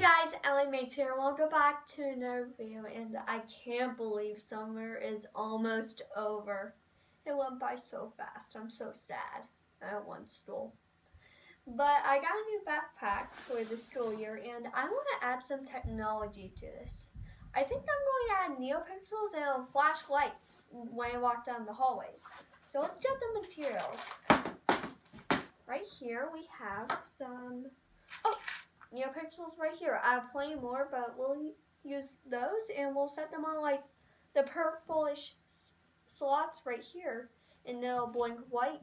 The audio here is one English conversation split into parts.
guys, Alli makes here. Welcome back to another video, and I can't believe summer is almost over. It went by so fast. I'm so sad at one school. But I got a new backpack for the school year, and I want to add some technology to this. I think I'm going to add Neopixels and flashlights when I walk down the hallways. So let's get the materials. Right here we have some... Neopixels right here. I have plenty more, but we'll use those and we'll set them on like the purplish slots right here, and they'll blink white.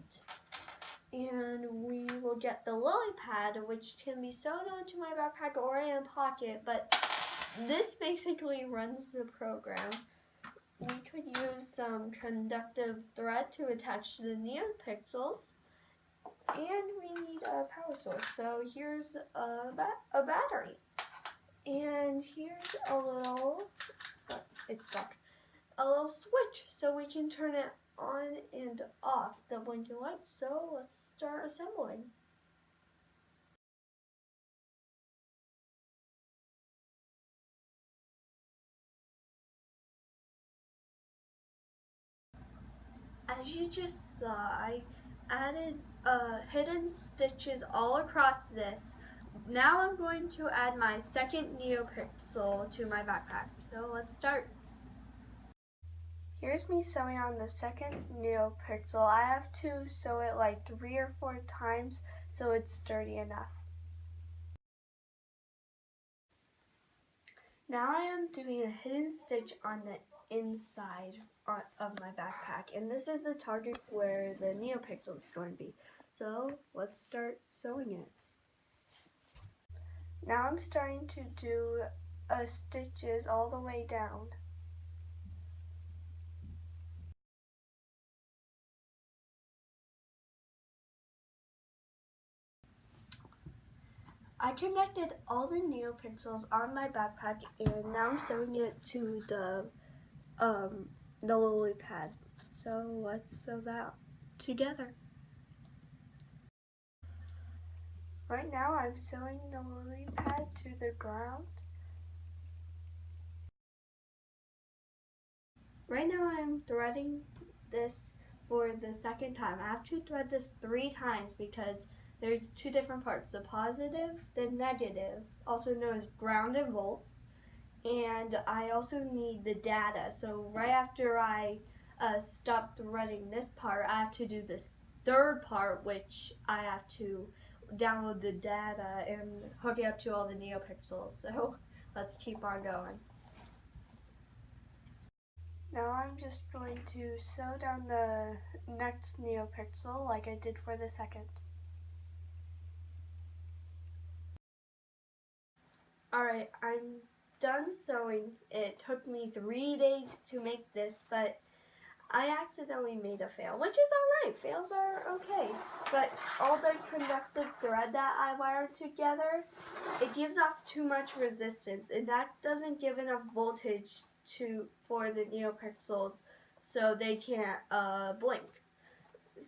And we will get the Lillypad, which can be sewn onto my backpack or in a pocket, but this basically runs the program. We could use some conductive thread to attach to the Neopixels. And we need a power source. So here's a battery. And here's a little, it's stuck, a little switch so we can turn it on and off, the blinking lights. So let's start assembling. As you just saw, I added hidden stitches all across this. Now I'm going to add my second Neopixel to my backpack. So let's start. Here's me sewing on the second Neopixel. I have to sew it like 3 or 4 times so it's sturdy enough. Now I am doing a hidden stitch on the inside of my backpack, and this is the target where the Neopixel is going to be. So let's start sewing it. Now I'm starting to do stitches all the way down. I connected all the Neopixels on my backpack, and now I'm sewing it to the Lillypad. So let's sew that together. Right now I'm sewing the Lillypad to the ground. Right now I'm threading this for the second time. I have to thread this 3 times because there's 2 different parts, the positive, the negative, also known as ground and volts, and I also need the data. So right after I stop threading this part, I have to do this third part, which I have to download the data and hook it up to all the Neopixels. So let's keep on going. Now I'm just going to sew down the next Neopixel like I did for the second. Alright, I'm done sewing. It took me 3 days to make this, but I accidentally made a fail, which is alright. Fails are okay. But all the conductive thread that I wired together, it gives off too much resistance, and that doesn't give enough voltage for the Neopixels, so they can't blink.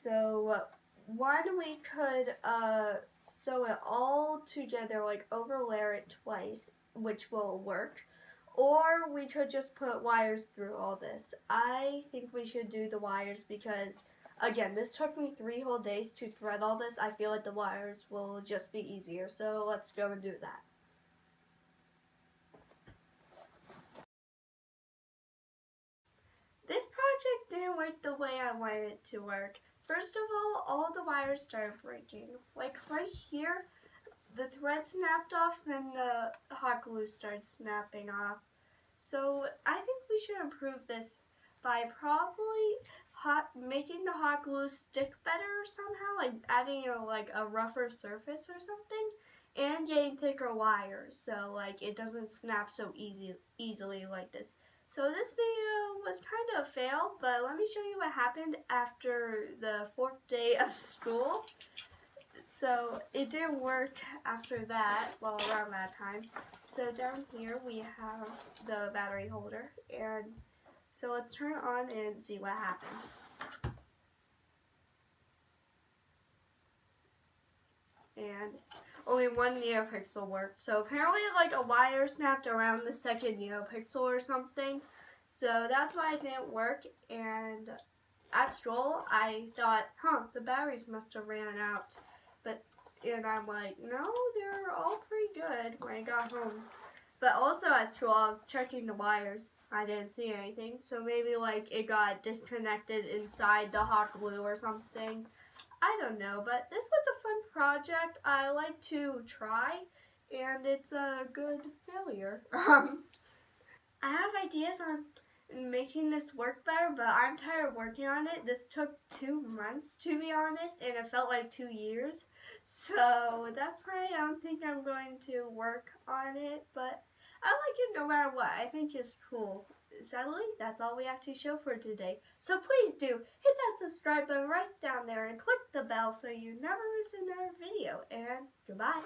So one, we could sew it all together, like overlayer it twice, which will work, or we could just put wires through all this. I think we should do the wires because, again, this took me 3 whole days to thread all this. I feel like the wires will just be easier, so let's go and do that. This project didn't work the way I wanted it to work. First of all the wires started breaking. Like right here, the thread snapped off, then the hot glue started snapping off. So I think we should improve this by probably making the hot glue stick better somehow, like adding a rougher surface or something, and getting thicker wires so like it doesn't snap so easily like this. So this video was kind of a fail, but let me show you what happened after the 4th day of school. So it didn't work after that, well, around that time. So down here we have the battery holder, and so let's turn it on and see what happened. And only one Neopixel worked. So apparently like a wire snapped around the second Neopixel or something. So that's why it didn't work. And at Stroll, I thought, the batteries must have ran out. And I'm like, no, they're all pretty good when I got home. But also at Stroll, I was checking the wires. I didn't see anything. So maybe like it got disconnected inside the hot glue or something. I don't know, but this was a fun project. I like to try, and it's a good failure. I have ideas on making this work better, but I'm tired of working on it. This took 2 months, to be honest, and it felt like 2 years. So that's why I don't think I'm going to work on it, but I like it no matter what. I think it's cool. Sadly, that's all we have to show for today. So please do hit that subscribe button right down there and click the bell so you never miss another video. And goodbye.